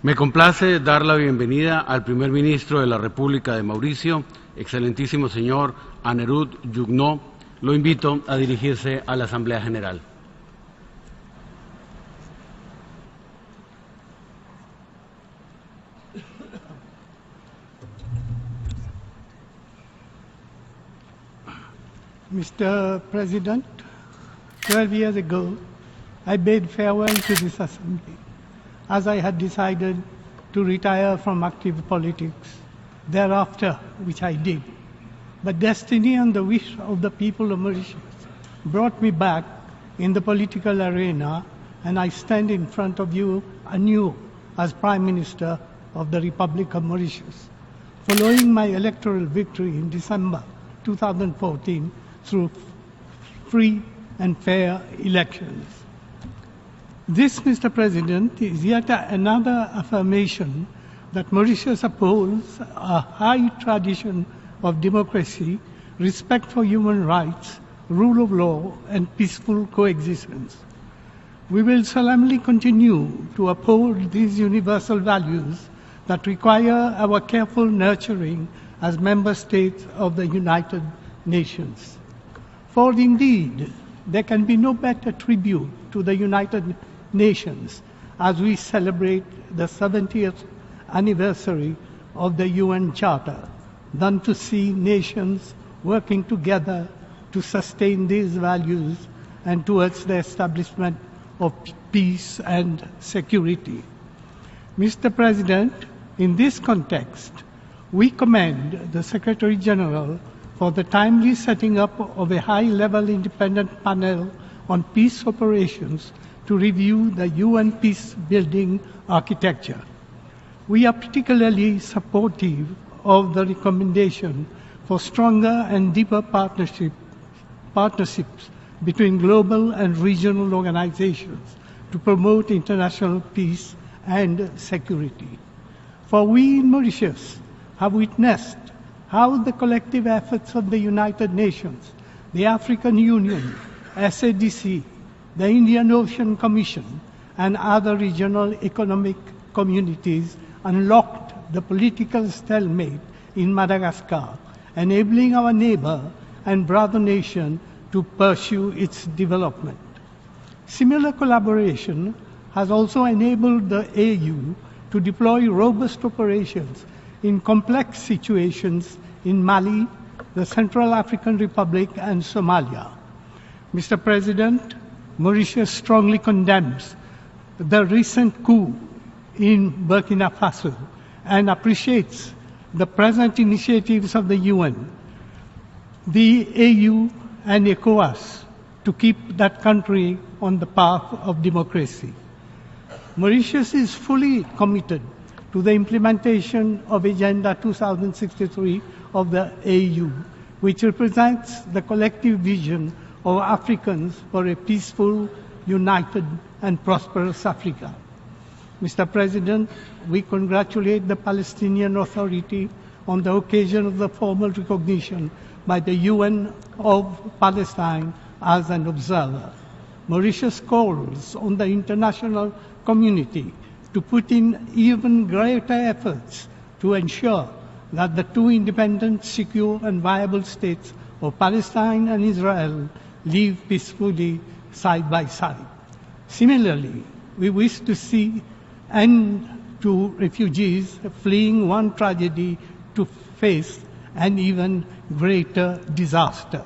Me complace dar la bienvenida al primer ministro de la República de Mauricio, excelentísimo señor Anerud Jugnot. Lo invito a dirigirse a la Asamblea General. Mr. President, 12 years ago, I bade farewell to this assembly, as I had decided to retire from active politics thereafter, which I did. But destiny and the wish of the people of Mauritius brought me back in the political arena, and I stand in front of you anew as Prime Minister of the Republic of Mauritius, following my electoral victory in December 2014 through free and fair elections. This, Mr. President, is yet another affirmation that Mauritius upholds a high tradition of democracy, respect for human rights, rule of law, and peaceful coexistence. We will solemnly continue to uphold these universal values that require our careful nurturing as member states of the United Nations. For indeed, there can be no better tribute to the United Nations as we celebrate the 70th anniversary of the UN Charter than to see nations working together to sustain these values and towards the establishment of peace and security. Mr. President, in this context, we commend the Secretary General for the timely setting up of a high-level independent panel on peace operations to review the UN peace-building architecture. We are particularly supportive of the recommendation for stronger and deeper partnerships between global and regional organizations to promote international peace and security. For we in Mauritius have witnessed how the collective efforts of the United Nations, the African Union, SAJ, the Indian Ocean Commission, and other regional economic communities unlocked the political stalemate in Madagascar, enabling our neighbor and brother nation to pursue its development. Similar collaboration has also enabled the AU to deploy robust operations in complex situations in Mali, the Central African Republic, and Somalia. Mr. President, Mauritius strongly condemns the recent coup in Burkina Faso and appreciates the present initiatives of the UN, the AU, and ECOWAS to keep that country on the path of democracy. Mauritius is fully committed to the implementation of Agenda 2063 of the AU, which represents the collective vision of Africans for a peaceful, united, and prosperous Africa. Mr. President, we congratulate the Palestinian Authority on the occasion of the formal recognition by the UN of Palestine as an observer. Mauritius calls on the international community to put in even greater efforts to ensure that the two independent, secure, and viable states of Palestine and Israel live peacefully side by side. Similarly, we wish to see end to refugees fleeing one tragedy to face an even greater disaster.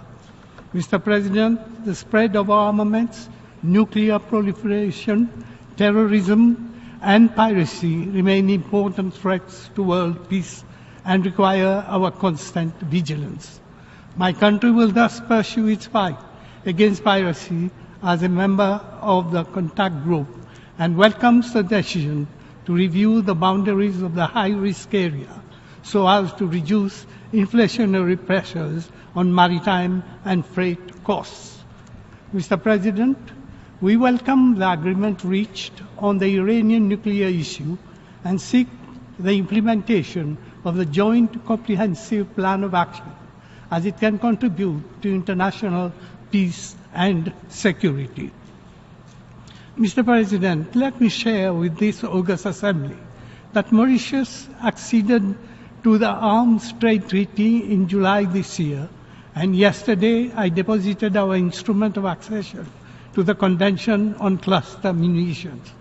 Mr. President, the spread of armaments, nuclear proliferation, terrorism, and piracy remain important threats to world peace and require our constant vigilance. My country will thus pursue its fight against piracy as a member of the contact group and welcomes the decision to review the boundaries of the high-risk area so as to reduce inflationary pressures on maritime and freight costs. Mr. President, we welcome the agreement reached on the Iranian nuclear issue and seek the implementation of the Joint Comprehensive Plan of Action as it can contribute to international peace and security. Mr. President, let me share with this august assembly that Mauritius acceded to the Arms Trade Treaty in July this year, and yesterday I deposited our instrument of accession to the Convention on Cluster Munitions.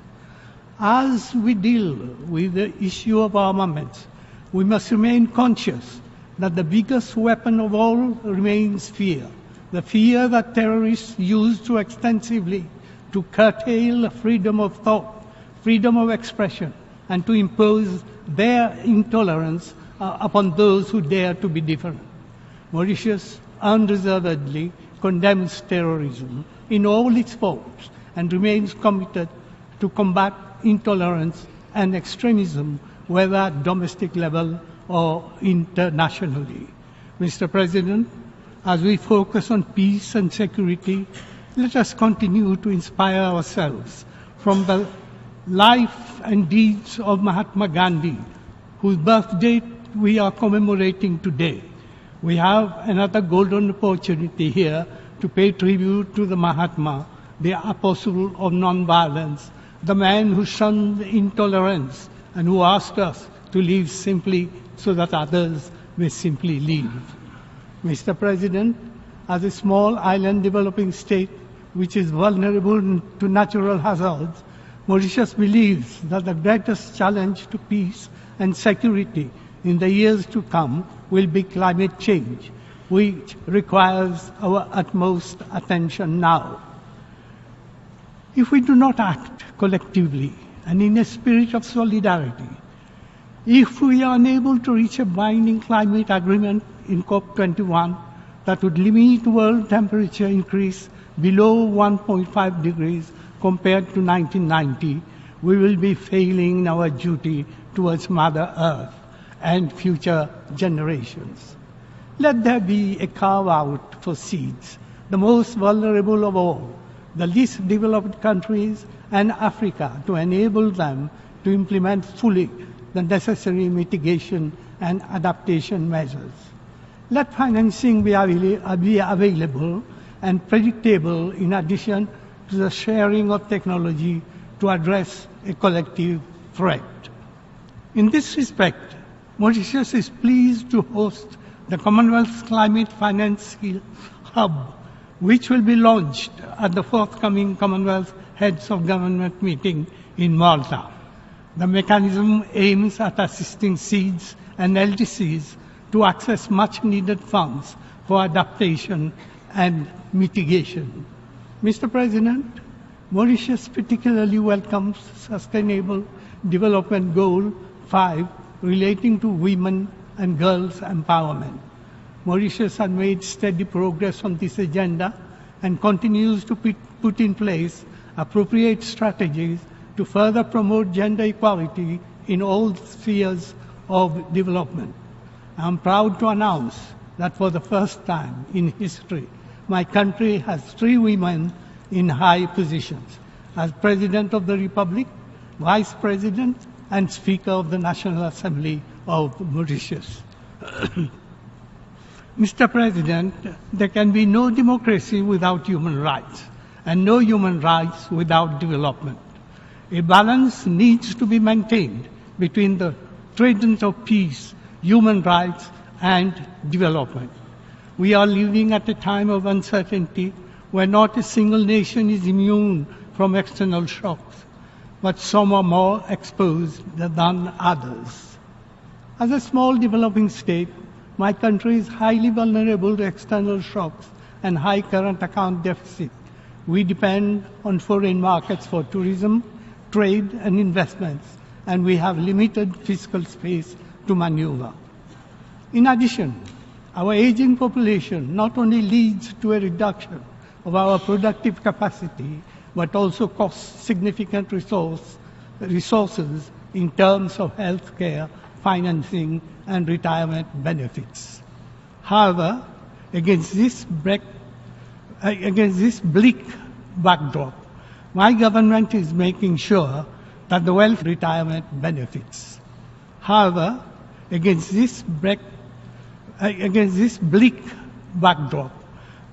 As we deal with the issue of armaments, we must remain conscious that the biggest weapon of all remains fear. The fear that terrorists use too extensively to curtail freedom of thought, freedom of expression, and to impose their intolerance upon those who dare to be different. Mauritius unreservedly condemns terrorism in all its forms and remains committed to combat intolerance and extremism, whether at domestic level or internationally. Mr. President, as we focus on peace and security, let us continue to inspire ourselves from the life and deeds of Mahatma Gandhi, whose birthday we are commemorating today. We have another golden opportunity here to pay tribute to the Mahatma, the apostle of nonviolence, the man who shunned intolerance and who asked us to live simply so that others may simply live. Mr. President, as a small island developing state which is vulnerable to natural hazards, Mauritius believes that the greatest challenge to peace and security in the years to come will be climate change, which requires our utmost attention now. If we do not act collectively and in a spirit of solidarity, if we are unable to reach a binding climate agreement in COP21 that would limit world temperature increase below 1.5 degrees compared to 1990, we will be failing in our duty towards Mother Earth and future generations. Let there be a carve-out for seeds, the most vulnerable of all, the least developed countries and Africa, to enable them to implement fully the necessary mitigation and adaptation measures. Let financing be available and predictable in addition to the sharing of technology to address a collective threat. In this respect, Mauritius is pleased to host the Commonwealth Climate Finance Hub, which will be launched at the forthcoming Commonwealth Heads of Government meeting in Malta. The mechanism aims at assisting SEEDs and LDCs to access much-needed funds for adaptation and mitigation. Mr. President, Mauritius particularly welcomes Sustainable Development Goal 5 relating to women and girls' empowerment. Mauritius has made steady progress on this agenda and continues to put in place appropriate strategies to further promote gender equality in all spheres of development. I am proud to announce that for the first time in history, my country has 3 women in high positions as President of the Republic, Vice President, and Speaker of the National Assembly of Mauritius. Mr. President, there can be no democracy without human rights, and no human rights without development. A balance needs to be maintained between the trident of peace, human rights, and development. We are living at a time of uncertainty where not a single nation is immune from external shocks, but some are more exposed than others. As a small developing state, my country is highly vulnerable to external shocks and high current account deficit. We depend on foreign markets for tourism, trade, and investments, and we have limited fiscal space to maneuver. In addition, our aging population not only leads to a reduction of our productive capacity, but also costs significant resources in terms of health care, financing, and retirement benefits. However, against this bleak backdrop, my government is making sure that the welfare retirement benefits. However, against this bleak backdrop,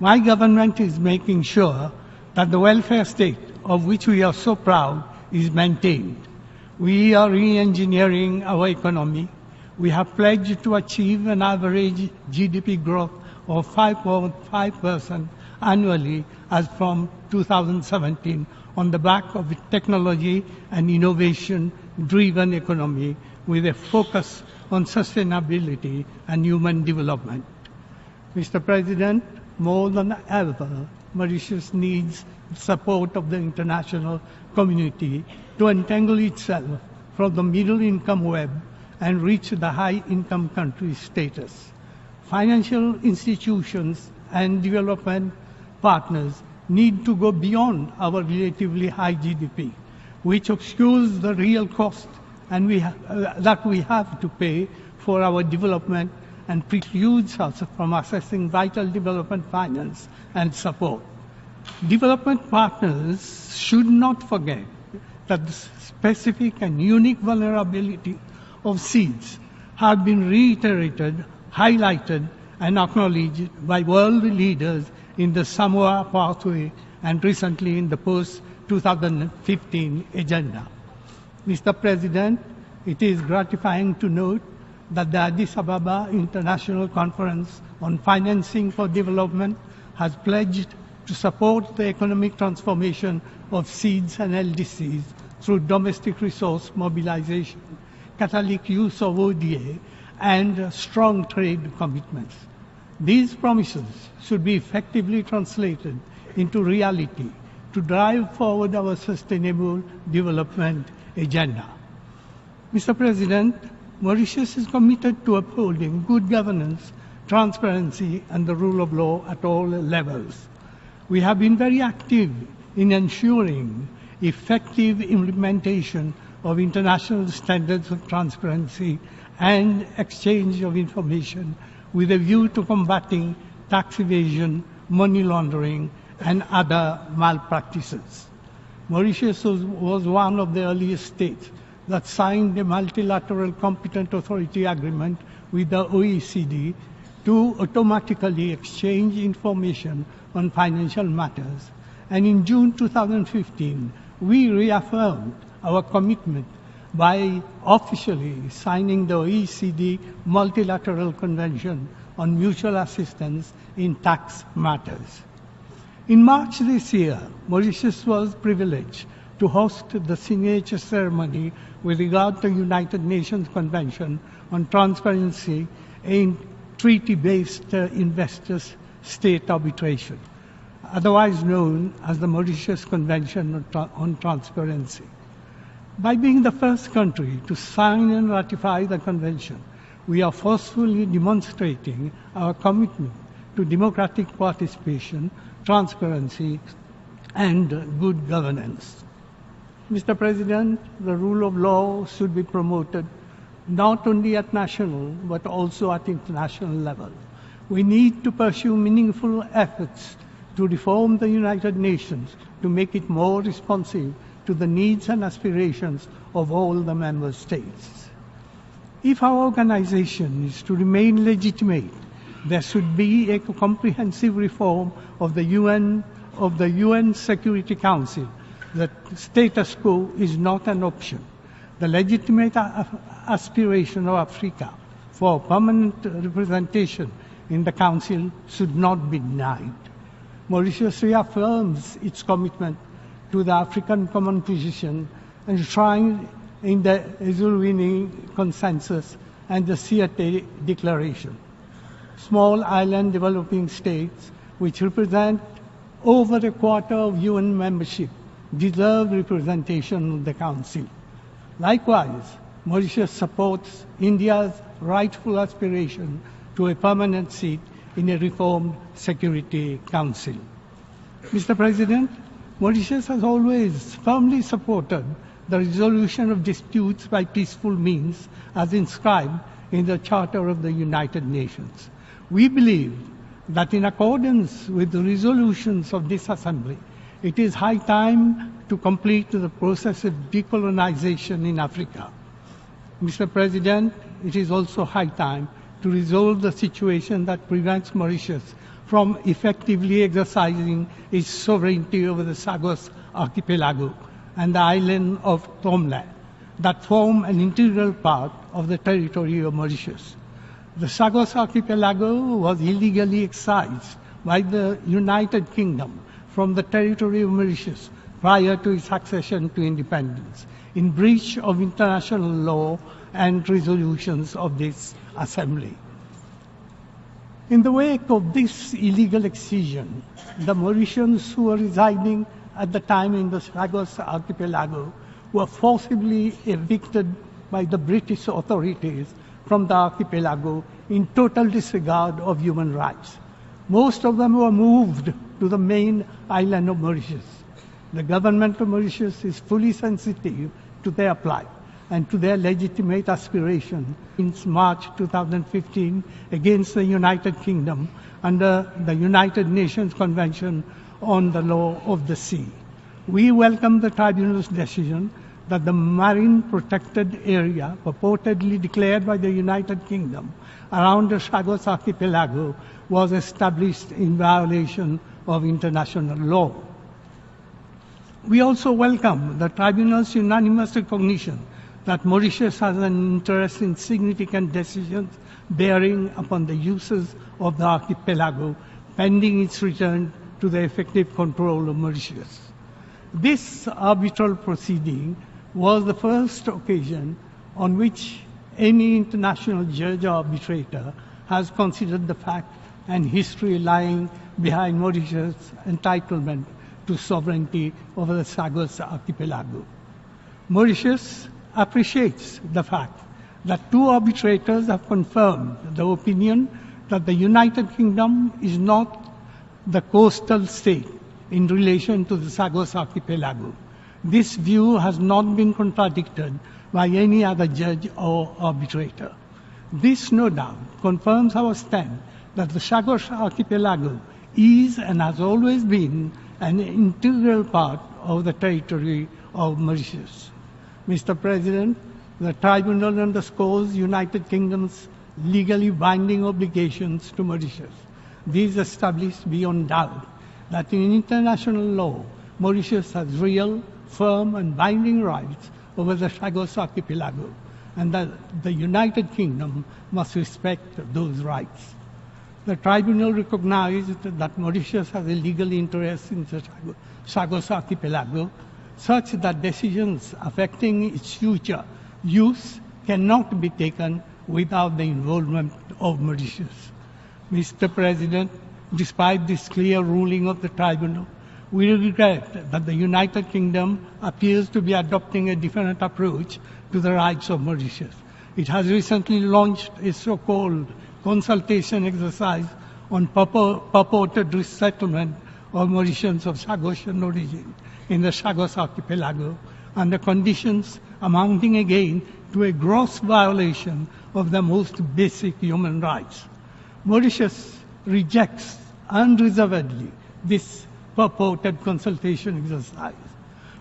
my government is making sure that the welfare state of which we are so proud is maintained. We are re-engineering our economy. We have pledged to achieve an average GDP growth of 5.5% annually as from 2017 on the back of a technology and innovation-driven economy with a focus on sustainability and human development. Mr. President, more than ever, Mauritius needs the support of the international community to untangle itself from the middle-income web and reach the high-income country status. Financial institutions and development partners need to go beyond our relatively high GDP, which obscures the real cost and that we have to pay for our development and precludes us from accessing vital development finance and support. Development partners should not forget that the specific and unique vulnerability of seeds have been reiterated, highlighted, and acknowledged by world leaders in the Samoa pathway and recently in the post-2015 agenda. Mr. President, it is gratifying to note that the Addis Ababa International Conference on Financing for Development has pledged to support the economic transformation of seeds and LDCs through domestic resource mobilization, catalytic use of ODA, and strong trade commitments. These promises should be effectively translated into reality to drive forward our sustainable development agenda. Mr. President, Mauritius is committed to upholding good governance, transparency, and the rule of law at all levels. We have been very active in ensuring effective implementation of international standards of transparency and exchange of information with a view to combating tax evasion, money laundering, and other malpractices. Mauritius was one of the earliest states that signed a multilateral competent authority agreement with the OECD to automatically exchange information on financial matters. And in June 2015, we reaffirmed our commitment by officially signing the OECD Multilateral Convention on Mutual Assistance in Tax Matters. In March this year, Mauritius was privileged to host the signature ceremony with regard to United Nations Convention on Transparency in Treaty-Based Investors State Arbitration, otherwise known as the Mauritius Convention on Transparency. By being the first country to sign and ratify the convention, we are forcefully demonstrating our commitment to democratic participation, transparency, and good governance. Mr. President, the rule of law should be promoted not only at national but also at international level. We need to pursue meaningful efforts to reform the United Nations to make it more responsive to the needs and aspirations of all the member states. If our organization is to remain legitimate, there should be a comprehensive reform of the UN Security Council. The status quo is not an option. The legitimate aspiration of Africa for permanent representation in the Council should not be denied. Mauritius reaffirms its commitment to the African Common Position enshrined in the Etats-Unis Consensus and the Ceuta Declaration. Small island developing states, which represent over a quarter of UN membership, deserve representation in the Council. Likewise, Mauritius supports India's rightful aspiration to a permanent seat in a reformed Security Council. Mr. President, Mauritius has always firmly supported the resolution of disputes by peaceful means as inscribed in the Charter of the United Nations. We believe that in accordance with the resolutions of this Assembly, it is high time to complete the process of decolonization in Africa. Mr. President, it is also high time to resolve the situation that prevents Mauritius from effectively exercising its sovereignty over the Chagos archipelago and the island of Tomland. that form an integral part of the territory of Mauritius. The Chagos archipelago was illegally excised by the United Kingdom from the territory of Mauritius prior to its accession to independence, in breach of international law and resolutions of this Assembly. In the wake of this illegal excision, the Mauritians who were residing at the time in the Chagos archipelago were forcibly evicted by the British authorities from the archipelago in total disregard of human rights. Most of them were moved to the main island of Mauritius. The government of Mauritius is fully sensitive to their plight and to their legitimate aspiration since March 2015 against the United Kingdom under the United Nations Convention on the Law of the Sea. We welcome the tribunal's decision that the marine protected area purportedly declared by the United Kingdom around the Chagos archipelago was established in violation of international law. We also welcome the tribunal's unanimous recognition that Mauritius has an interest in significant decisions bearing upon the uses of the archipelago pending its return to the effective control of Mauritius. This arbitral proceeding was the first occasion on which any international judge or arbitrator has considered the fact and history lying behind Mauritius' entitlement to sovereignty over the Chagos archipelago. Mauritius appreciates the fact that two arbitrators have confirmed the opinion that the United Kingdom is not the coastal state in relation to the Chagos archipelago. This view has not been contradicted by any other judge or arbitrator. This, no doubt, confirms our stand that the Chagos archipelago is and has always been an integral part of the territory of Mauritius. Mr. President, the Tribunal underscores United Kingdom's legally binding obligations to Mauritius. These establish beyond doubt that in international law, Mauritius has real, firm and binding rights over the Chagos archipelago, and that the United Kingdom must respect those rights. The Tribunal recognized that Mauritius has a legal interest in the Chagos archipelago, such that decisions affecting its future use cannot be taken without the involvement of Mauritius. Mr. President, despite this clear ruling of the Tribunal, we regret that the United Kingdom appears to be adopting a different approach to the rights of Mauritius. It has recently launched a so-called consultation exercise on purported resettlement of Mauritians of Chagosian origin in the Chagos archipelago under conditions amounting again to a gross violation of the most basic human rights. Mauritius rejects unreservedly this purported consultation exercise.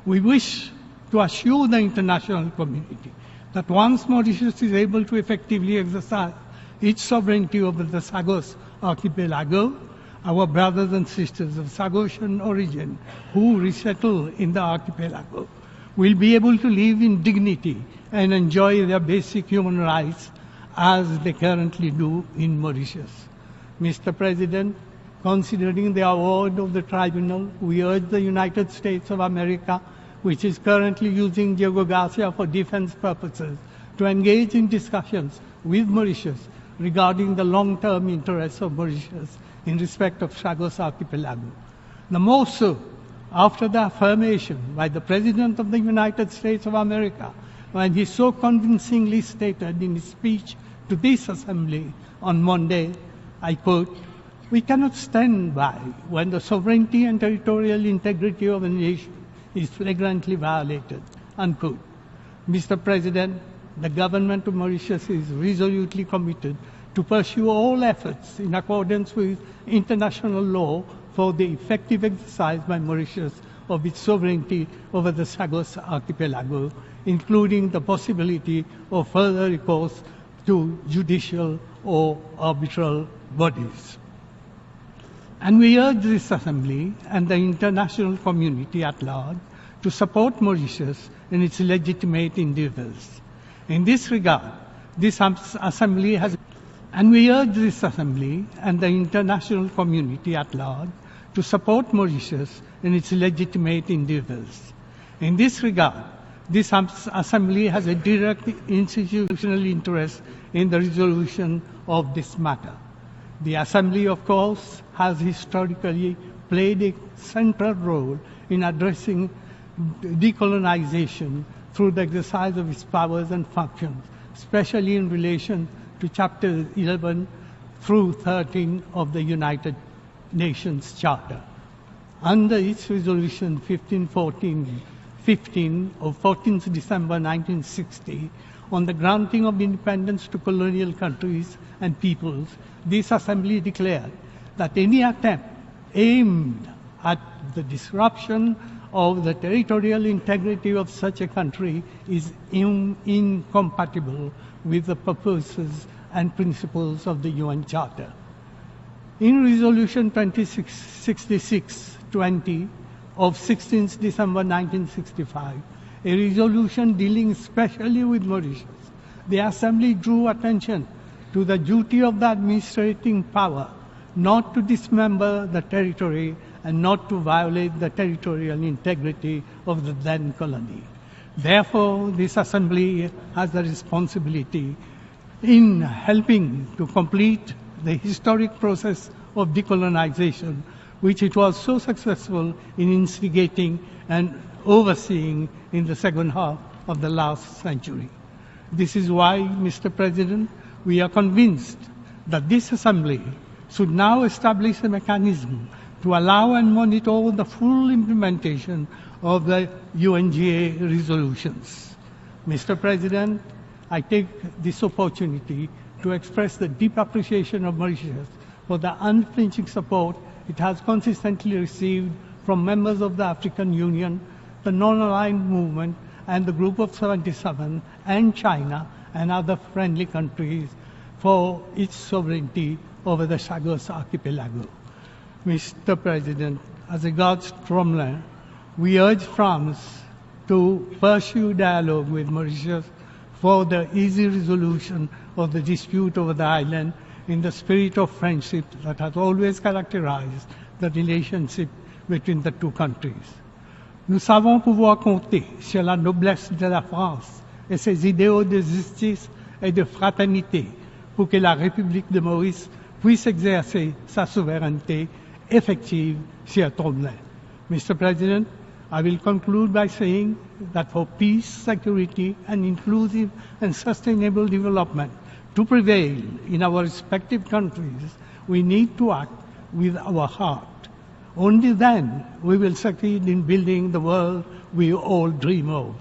We wish to assure the international community that once Mauritius is able to effectively exercise its sovereignty over the Chagos archipelago, our brothers and sisters of Chagosian origin who resettle in the archipelago will be able to live in dignity and enjoy their basic human rights as they currently do in Mauritius. Mr. President, considering the award of the Tribunal, we urge the United States of America, which is currently using Diego Garcia for defense purposes, to engage in discussions with Mauritius regarding the long-term interests of Mauritius in respect of Chagos archipelago. The more so after the affirmation by the President of the United States of America when he so convincingly stated in his speech to this Assembly on Monday, I quote, "We cannot stand by when the sovereignty and territorial integrity of a nation is flagrantly violated," unquote. Mr. President, the government of Mauritius is resolutely committed to pursue all efforts in accordance with international law for the effective exercise by Mauritius of its sovereignty over the Chagos archipelago, including the possibility of further recourse to judicial or arbitral bodies. And we urge this Assembly and the international community at large to support Mauritius in its legitimate endeavors. In this regard, this Assembly has, and we urge this Assembly and the international community at large to support Mauritius in its legitimate endeavors. In this regard, this Assembly has a direct institutional interest in the resolution of this matter. The Assembly, of course, has historically played a central role in addressing decolonization through the exercise of its powers and functions, especially in relation to Chapter 11 through 13 of the United Nations Charter. Under its Resolution 15 of 14th December 1960 on the granting of independence to colonial countries and peoples, this Assembly declared that any attempt aimed at the disruption of the territorial integrity of such a country is incompatible with the purposes and principles of the UN Charter. In Resolution 2666-20 of 16th December 1965, a resolution dealing especially with Mauritius, the Assembly drew attention to the duty of the administrating power not to dismember the territory and not to violate the territorial integrity of the then colony. Therefore, this Assembly has the responsibility in helping to complete the historic process of decolonization, which it was so successful in instigating and overseeing in the second half of the last century. This is why, Mr. President, we are convinced that this Assembly should now establish a mechanism to allow and monitor the full implementation of the UNGA resolutions. Mr. President, I take this opportunity to express the deep appreciation of Mauritius for the unflinching support it has consistently received from members of the African Union, the Non-Aligned Movement, and the Group of 77, and China and other friendly countries for its sovereignty over the Chagos archipelago. Mr. President, as regards Tremblant, we urge France to pursue dialogue with Mauritius for the easy resolution of the dispute over the island in the spirit of friendship that has always characterized the relationship between the two countries. Nous savons pouvoir compter sur la noblesse de la France et ses idéaux de justice et de fraternité pour que la République de Maurice puisse exercer sa souveraineté effective sur Tremblant. Mr. President, I will conclude by saying that for peace, security, and inclusive and sustainable development to prevail in our respective countries, we need to act with our heart. Only then we will succeed in building the world we all dream of.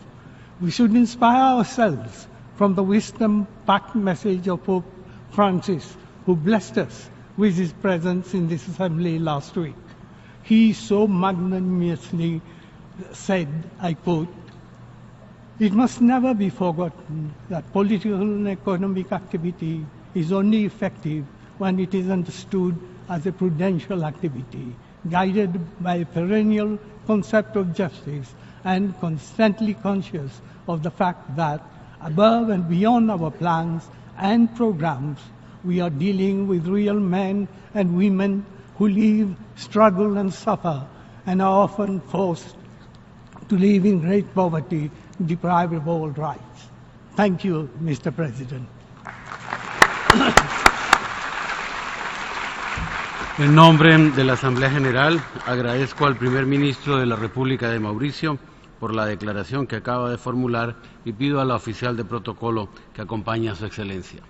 We should inspire ourselves from the wisdom-packed message of Pope Francis, who blessed us with his presence in this assembly last week. He so magnanimously said, I quote, "It must never be forgotten that political and economic activity is only effective when it is understood as a prudential activity, guided by a perennial concept of justice and constantly conscious of the fact that, above and beyond our plans and programs, we are dealing with real men and women who live, struggle, and suffer, and are often forced to live in great poverty, deprived of all rights." Thank you, Mr. President. En nombre de la Asamblea General, agradezco al primer ministro de la República de Mauricio por la declaración que acaba de formular y pido a la oficial de protocolo que acompañe a su excelencia.